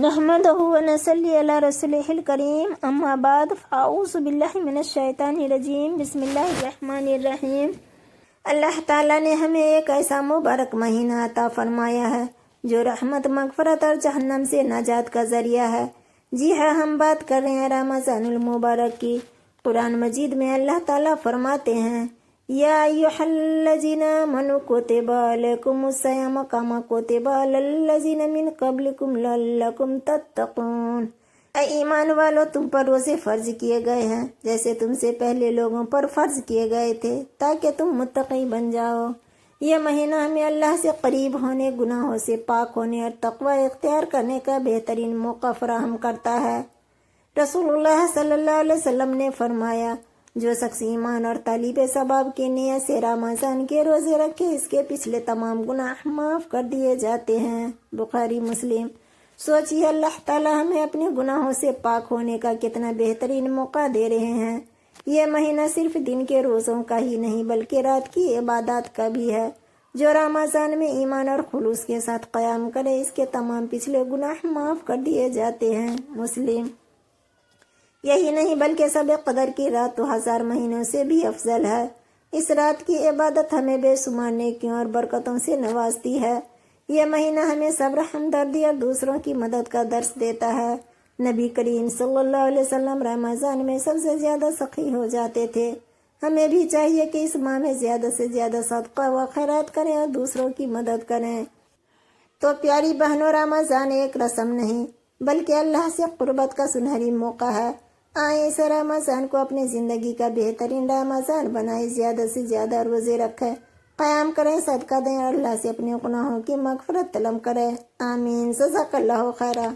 نحمده ونصلي على رسوله الكريم اما بعد فاعوذ باللہ من الشیطان الرجیم بسم اللہ الرحمن الرحیم۔ اللہ تعالیٰ نے ہمیں ایک ایسا مبارک مہینہ عطا فرمایا ہے جو رحمت، مغفرت اور جہنم سے نجات کا ذریعہ ہے۔ جی ہاں، ہم بات کر رہے ہیں رمضان المبارک کی۔ قرآن مجید میں اللہ تعالیٰ فرماتے ہیں یا ایھا الذین آمنوا کتب علیکم الصیام کما کتب علی الذین من قبلکم لعلکم تتقون۔ اے ایمان والو، تم پر روزے فرض کیے گئے ہیں جیسے تم سے پہلے لوگوں پر فرض کیے گئے تھے تاکہ تم متقی بن جاؤ۔ یہ مہینہ ہمیں اللہ سے قریب ہونے، گناہوں سے پاک ہونے اور تقوی اختیار کرنے کا بہترین موقع فراہم کرتا ہے۔ رسول اللہ صلی اللہ علیہ وسلم نے فرمایا، جو شخص ایمان اور طالب ثواب کی نیت سے رمضان کے روزے رکھے، اس کے پچھلے تمام گناہ معاف کر دیے جاتے ہیں۔ بخاری مسلم۔ سوچیے، اللہ تعالیٰ ہمیں اپنے گناہوں سے پاک ہونے کا کتنا بہترین موقع دے رہے ہیں۔ یہ مہینہ صرف دن کے روزوں کا ہی نہیں بلکہ رات کی عبادات کا بھی ہے۔ جو رمضان میں ایمان اور خلوص کے ساتھ قیام کرے، اس کے تمام پچھلے گناہ معاف کر دیے جاتے ہیں۔ مسلم۔ یہی نہیں بلکہ شب قدر کی رات تو 1000 مہینوں سے بھی افضل ہے۔ اس رات کی عبادت ہمیں بے شمار نیکیوں اور برکتوں سے نوازتی ہے۔ یہ مہینہ ہمیں صبر، ہمدردی اور دوسروں کی مدد کا درس دیتا ہے۔ نبی کریم صلی اللہ علیہ وسلم رمضان میں سب سے زیادہ سخی ہو جاتے تھے۔ ہمیں بھی چاہیے کہ اس ماہ میں زیادہ سے زیادہ صدقہ و خیرات کریں اور دوسروں کی مدد کریں۔ تو پیاری بہنوں، رمضان ایک رسم نہیں بلکہ اللہ سے قربت کا سنہری موقع ہے۔ آئیں اس رمضان کو اپنی زندگی کا بہترین رمضان بنائیں، زیادہ سے زیادہ روزے رکھیں، قیام کریں، صدقہ دیں اور اللہ سے اپنے گناہوں کی مغفرت طلب کریں۔ آمین۔ جزاک اللہ خیرا۔